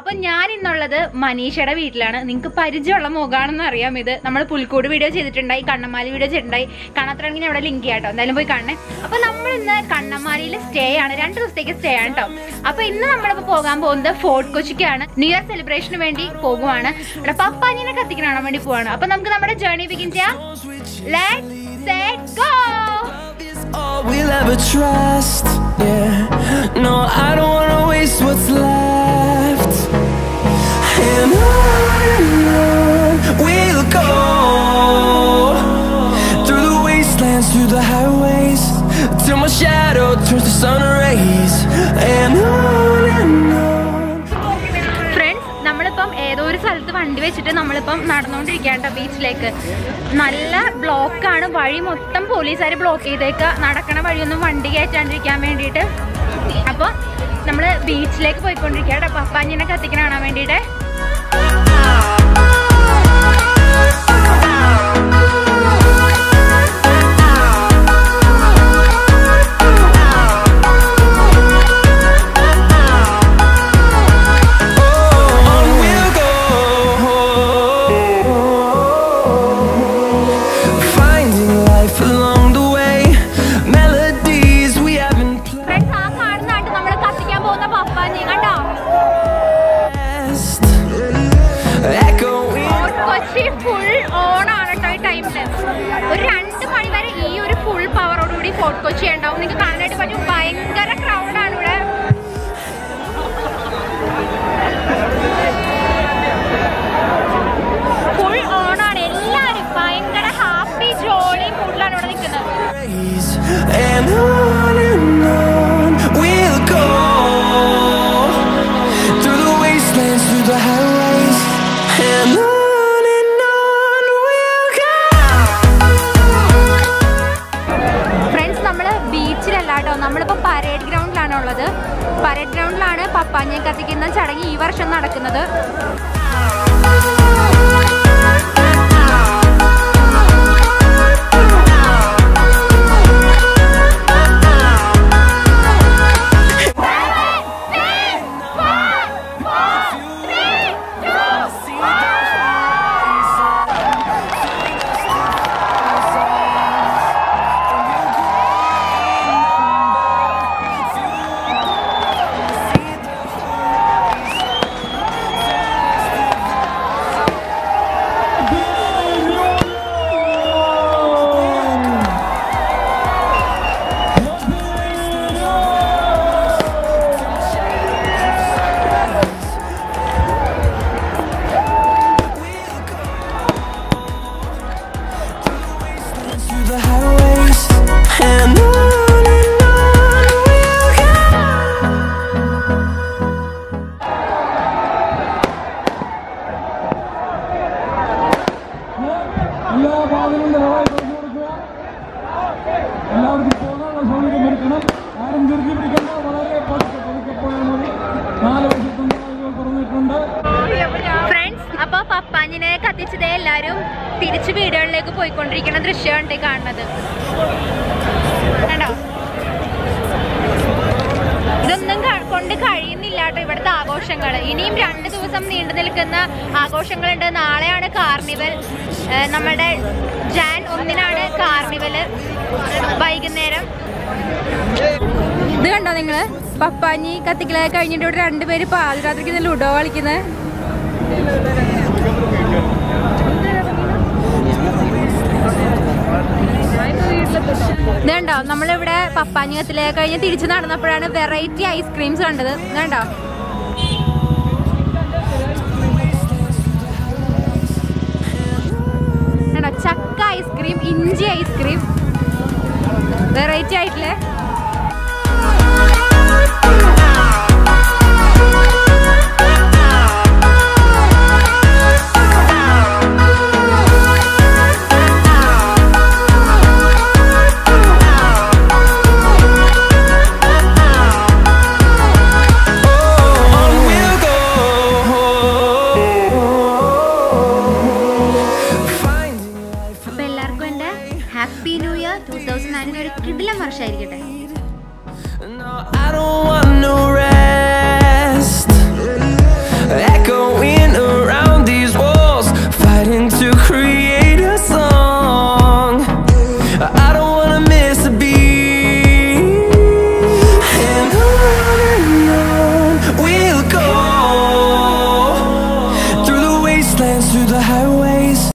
അപ്പൊ ഞാൻ ഇന്നുള്ളത് മനീഷയുടെ വീട്ടിലാണ്. നിങ്ങൾക്ക് പരിചയമുള്ള മുഖമാണെന്ന് അറിയാം. ഇത് നമ്മൾ പുൽക്കൂട് വീഡിയോ ചെയ്തിട്ടുണ്ടായി, കണ്ണമാലി വീഡിയോ ചെയ്തിട്ടുണ്ടായി. കാണാത്തണെങ്കിൽ അവിടെ ലിങ്ക് ചെയ്യാട്ടോ, എന്തായാലും പോയി കാണണേ. അപ്പൊ നമ്മൾ ഇന്ന് കണ്ണമാലിയിൽ സ്റ്റേ ആണ്, 2 ദിവസത്തേക്ക് സ്റ്റേ ആണ് കേട്ടോ. അപ്പൊ ഇന്ന് നമ്മളിപ്പോ പോകാൻ പോകുന്നത് ഫോർട്ട് കൊച്ചിക്കാണ്. ന്യൂ ഇയർ സെലിബ്രേഷന് വേണ്ടി പോകുവാണ്. ഇവിടെ പപ്പാനിനെ കത്തിക്കാൻ വേണ്ടി പോവാണ്. അപ്പൊ നമുക്ക് നമ്മുടെ ജേർണി ബിഗിൻ ചെയ്യാം. Let's set go. All we'll ever trust, yeah. No, I don't wanna waste what's left. And on we'll go, through the wastelands, through the highways, till my shadow turns to sun rays. And on. Friends, നമ്മളിപ്പം ഏതോ ഒരു സ്ഥലത്ത് വണ്ടി വെച്ചിട്ട് നമ്മളിപ്പം നടന്നുകൊണ്ടിരിക്കുകയാണ് ബീച്ചിലേക്ക്. നല്ല ബ്ലോക്കാണ്, വഴി മൊത്തം പോലീസുകാർ ബ്ലോക്ക് ചെയ്തേക്ക. നടക്കണ വഴിയൊന്നും വണ്ടി കയറ്റാണ്ടിരിക്കാൻ വേണ്ടിയിട്ട്. അപ്പോൾ നമ്മൾ ബീച്ചിലേക്ക് പോയിക്കൊണ്ടിരിക്കുകയാണ് പപ്പാഞ്ഞിനെ കത്തിക്കാൻ കാണാൻ വേണ്ടിയിട്ട്. ഒരു 2 മണി വരെ ഈ ഒരു ഫുൾ പവറോടുകൂടി ഫോർട്ട് കൊച്ചി ഉണ്ടാവും. നിങ്ങൾക്ക് കാണാനായിട്ട് പറ്റും. ഭയങ്കര ക്രൗഡാണ് ഇവിടെ. ഫുൾ ഓണാണ്, എല്ലാവരും ഭയങ്കര ഹാപ്പി ജോളി മൂഡിലാണ് ഇവിടെ നിൽക്കുന്നത്. നമ്മളിപ്പോൾ പരേഡ് ഗ്രൗണ്ടിലാണുള്ളത്. പരേഡ് ഗ്രൗണ്ടിലാണ് പപ്പാഞ്ഞിയെ കത്തിക്കുന്ന ചടങ്ങ് ഈ വർഷം നടക്കുന്നത്. ഫ്രണ്ട്സ്, അപ്പോൾ പപ്പാഞ്ഞിനെ കത്തിച്ചതേ എല്ലാവരും തിരിച്ച് വീടുകളിലേക്ക് പോയിക്കൊണ്ടിരിക്കുന്ന ദൃശ്യമുണ്ട് കാണുന്നത്. കണ്ടോ? ഇതൊന്നും കൊണ്ട് കഴിയുന്നില്ല കേട്ടോ ഇവിടുത്തെ ആഘോഷങ്ങൾ. ഇനിയും 2 ദിവസം നീണ്ടു നിൽക്കുന്ന ആഘോഷങ്ങളുണ്ട്. നാളെയാണ് കാർണിവൽ, നമ്മുടെ ജാൻ 1-നാണ് കാർണിവല് വൈകുന്നേരം. ഇത് കണ്ടോ നിങ്ങള്? പപ്പാഞ്ഞി കത്തിക്കലൊക്കെ കഴിഞ്ഞിട്ട് ഇവിടെ 2 പേര് പാതിരാത്രിക്ക് ലുഡോ കളിക്കുന്നത്. ഇതുണ്ടോ, നമ്മളിവിടെ പപ്പാഞ്ഞി കത്തിലൊക്കെ കഴിഞ്ഞ് തിരിച്ച് നടന്നപ്പോഴാണ് വെറൈറ്റി ഐസ്ക്രീംസ് കണ്ടത്. ഇതുണ്ടോ, ചക്ക ഐസ്ക്രീം, ഇഞ്ചി ഐസ്ക്രീം, വെറൈറ്റി ആയിട്ടില്ലേ.